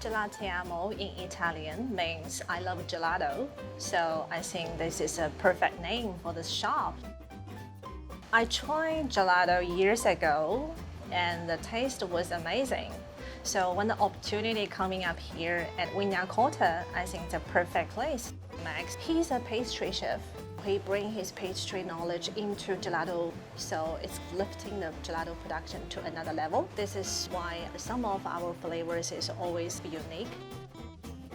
Gelatiamo in Italian means I love gelato, so I think this is a perfect name for this shop. I tried gelato years ago and the taste was amazing. So when the opportunity coming up here at Wynyard Quarter, I think it's a perfect place. Max, he's a pastry chef. He brings his pastry knowledge into gelato, so it's lifting the gelato production to another level. This is why some of our flavors is always unique.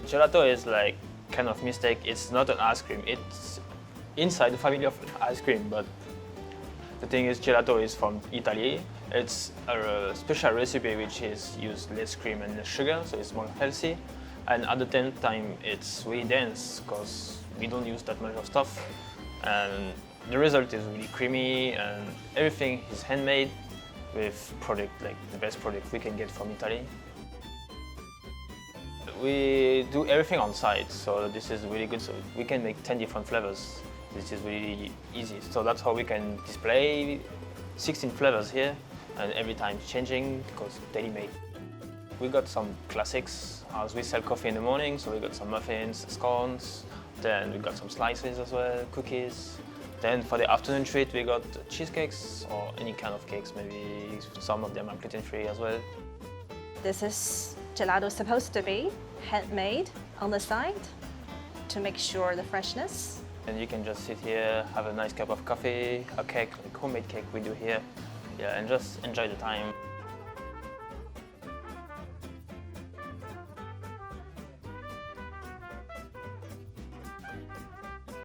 Gelato is like kind of mistake. It's not an ice cream. It's inside the family of ice cream, but the thing is, gelato is from Italy. It's a special recipe which is used less cream and less sugar, so it's more healthy. And at the same time, it's really dense because we don't use that much of stuff. And the result is really creamy, and everything is handmade with product like the best product we can get from Italy. We do everything on site, so this is really good. So we can make 10 different flavors. This is really easy. So that's how we can display 16 flavors here, and every time changing because daily made. We got some classics as we sell coffee in the morning, so we got some muffins, scones, then we got some slices as well, cookies. Then for the afternoon treat we got cheesecakes or any kind of cakes, maybe some of them are gluten-free as well. This is gelato supposed to be handmade on the side to make sure the freshness. And you can just sit here, have a nice cup of coffee, a cake, like homemade cake we do here, yeah, and just enjoy the time.